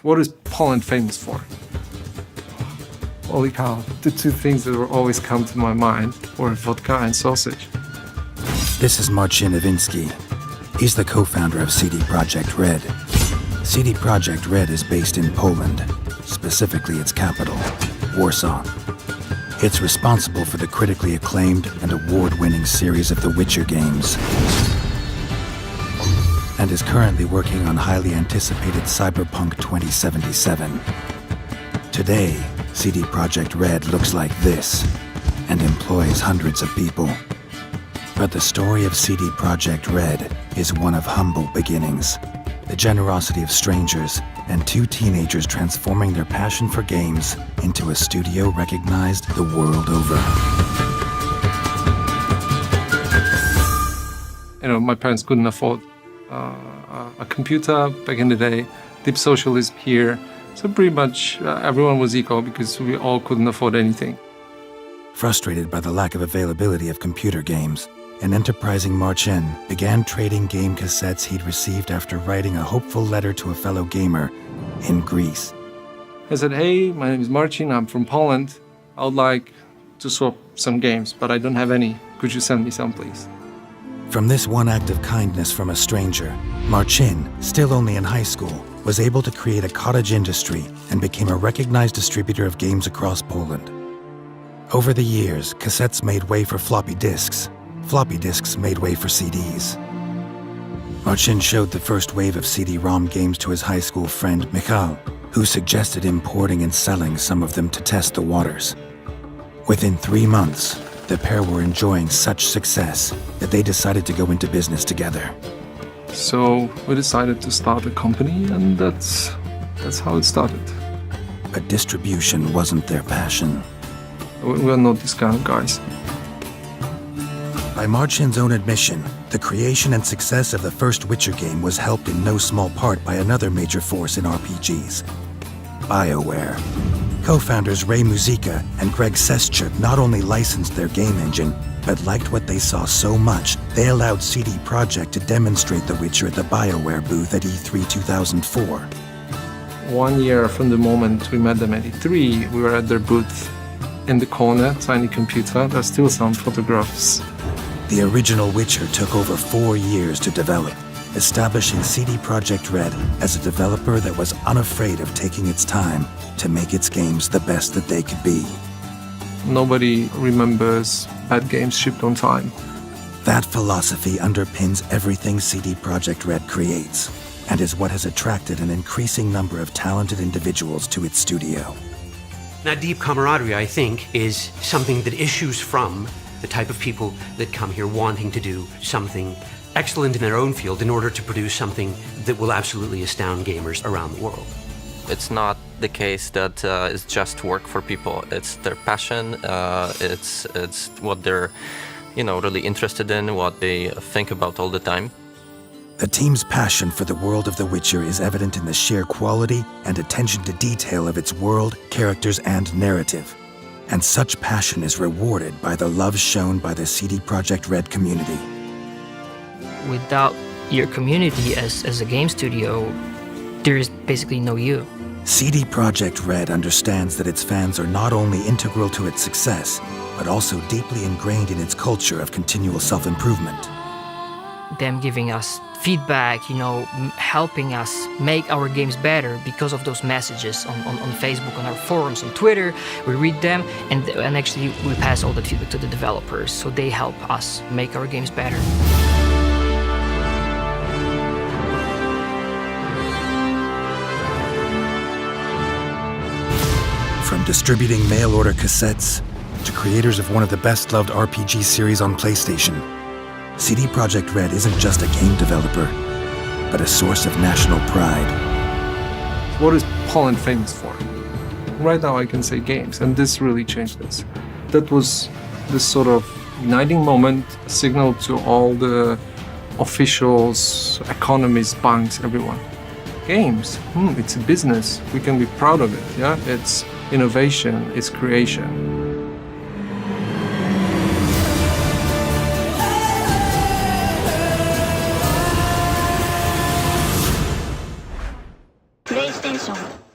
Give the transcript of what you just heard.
What is Poland famous for? Holy cow, the two things that will always come to my mind were vodka and sausage. This is Marcin Nowinski. He's the co-founder of CD Projekt Red. CD Projekt Red is based in Poland, specifically its capital, Warsaw. It's responsible for the critically acclaimed and award-winning series of The Witcher games, and is currently working on highly anticipated Cyberpunk 2077. Today, CD Projekt Red looks like this and employs hundreds of people. But the story of CD Projekt Red is one of humble beginnings, the generosity of strangers, and two teenagers transforming their passion for games into a studio recognized the world over. My parents couldn't afford a computer back in the day, deep socialism here. So pretty much everyone was equal because we all couldn't afford anything. Frustrated by the lack of availability of computer games, an enterprising Marcin began trading game cassettes he'd received after writing a hopeful letter to a fellow gamer in Greece. I said, hey, my name is Marcin, I'm from Poland. I would like to swap some games, but I don't have any. Could you send me some, please? From this one act of kindness from a stranger, Marcin, still only in high school, was able to create a cottage industry and became a recognized distributor of games across Poland. Over the years, cassettes made way for floppy disks. Floppy disks made way for CDs. Marcin showed the first wave of CD-ROM games to his high school friend Michal, who suggested importing and selling some of them to test the waters. Within 3 months, the pair were enjoying such success that they decided to go into business together. So we decided to start a company, and that's how it started. But distribution wasn't their passion. We're not these kind of guys. By Marcin's own admission, the creation and success of the first Witcher game was helped in no small part by another major force in RPGs, BioWare. Co-founders Ray Muzyka and Greg Sestchuk not only licensed their game engine, but liked what they saw so much, they allowed CD Projekt to demonstrate The Witcher at the BioWare booth at E3 2004. 1 year from the moment we met them at E3, we were at their booth. In the corner, tiny computer, there's still some photographs. The original Witcher took over 4 years to develop, establishing CD Projekt Red as a developer that was unafraid of taking its time to make its games the best that they could be. Nobody remembers bad games shipped on time. That philosophy underpins everything CD Projekt Red creates, and is what has attracted an increasing number of talented individuals to its studio. That deep camaraderie, I think, is something that issues from the type of people that come here wanting to do something excellent in their own field in order to produce something that will absolutely astound gamers around the world. It's not the case that it's just work for people. It's their passion. It's what they're, really interested in, what they think about all the time. The team's passion for the world of The Witcher is evident in the sheer quality and attention to detail of its world, characters, and narrative. And such passion is rewarded by the love shown by the CD Projekt Red community. Without your community as a game studio, there is basically no you. CD Projekt Red understands that its fans are not only integral to its success, but also deeply ingrained in its culture of continual self-improvement. Them giving us feedback, helping us make our games better because of those messages on Facebook, on our forums, on Twitter. We read them and actually we pass all the feedback to the developers, so they help us make our games better. From distributing mail-order cassettes to creators of one of the best-loved RPG series on PlayStation, CD Projekt Red isn't just a game developer, but a source of national pride. What is Poland famous for? Right now I can say games, and this really changed this. That was this sort of uniting moment, a signal to all the officials, economists, banks, everyone. Games, it's a business. We can be proud of it, yeah? It's innovation, it's creation. プレイステーション